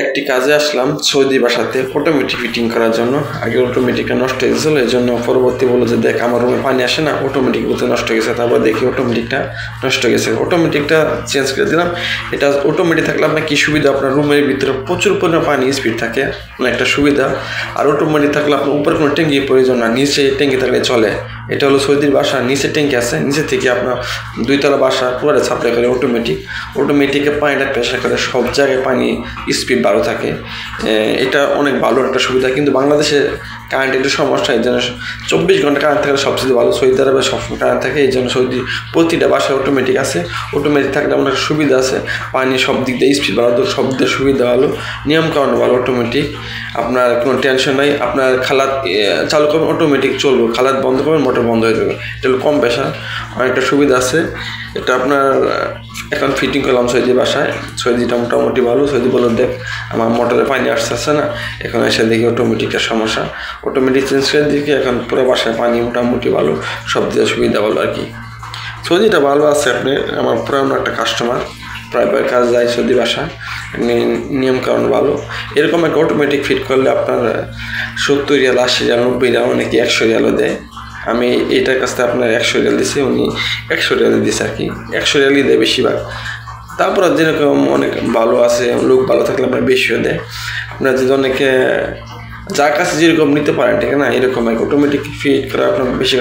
একটি কাজে আসলাম সৌদি বাসাতে অটোমেটিক ফিটিং করার জন্য। আগে অটোমেটিকটা নষ্ট হয়ে গেছিলো, এই জন্য পরবর্তী বললো যে দেখ আমার রুমে পানি আসে না, অটোমেটিক বলতে নষ্ট হয়ে গেছে। তারপর দেখি অটোমেটিকটা নষ্ট হয়ে গেছে, অটোমেটিকটা চেঞ্জ করে দিলাম। এটা অটোমেটিক থাকলে আপনার কী সুবিধা, আপনার রুমের ভিতরে প্রচুর পরিমাণে পানি স্পিড থাকে, একটা সুবিধা। আর অটোমেটিক থাকলে আপনার উপরে কোনো ট্যাঙ্কির প্রয়োজন না, নিচে ট্যাঙ্কি থাকলে চলে। এটা হলো সৌদির বাসা, নিচে ট্যাঙ্কি আছে, নিচে থেকে আপনার 2 তলা বাসা পুরোটা সাপ্লাই করে অটোমেটিকে পানিটা প্রেশার করে সব জায়গায় পানি স্পিড ভালো থাকে। এটা অনেক ভালো একটা সুবিধা। কিন্তু বাংলাদেশে কারেন্ট একটু সমস্যা, এই জন্য 24 ঘন্টা কারেন্ট থাকলে সবচেয়ে ভালো। সৌদি আরবে সবসময় কারেন্ট থাকে, এই জন্য সৌদি প্রতিটা বাসায় অটোমেটিক আছে। অটোমেটিক থাকলে অনেক সুবিধা আছে, পানি সব দিক দিয়ে স্পিড ভালো, সব দিক দিয়ে সুবিধা ভালো, নিয়মকানুন ভালো। অটোমেটিক আপনার কোনো টেনশন নাই, আপনার খালাত চালু করবেন অটোমেটিক চলবে, খালাত বন্ধ করবেন মোটর বন্ধ হয়ে যাবে। এটা হলো কম প্রেশার, অনেকটা সুবিধা আছে। এটা আপনার এখন ফিটিং করলাম সৌদি বাসায়, সৌদিটা মোটামুটি ভালো। সৌদি বললো দেখ আমার মোটরে পানি আসতেছে না, এখন এসে দেখি অটোমেটিকের সমস্যা, অটোমেটিক চেঞ্জ করে দিকে এখন পুরো বাসায় পানি মোটামুটি ভালো, সব দিয়ে সুবিধা ভালো আর কি। সৌদিটা ভালো আছে। আপনি আমার পুরানো একটা কাস্টমার, প্রায় কাজ যায় সৌদি বাসা, নিয়মকানুন ভালো। এরকম একটা অটোমেটিক ফিট করলে আপনার 70 রিয়াল, 80 রিয়াল, 90 রিয়াল, অনেকে 100 রিয়ালও দেয়। আমি এটার কাছ থেকে আপনার 100 রিয়াল দিছি, উনি 100 রিয়াল দিচ্ছে আর কি, 100 রিয়ালই দেয় বেশিরভাগ। তারপর যেরকম অনেক ভালো আছে, লোক ভালো থাকলে আপনার বেশিও দেয়। আপনার যদি অনেকে যার কাছে যেরকম নিতে পারেন, ঠিক না, এরকম অটোমেটিক ফিট করা আপনার বেশি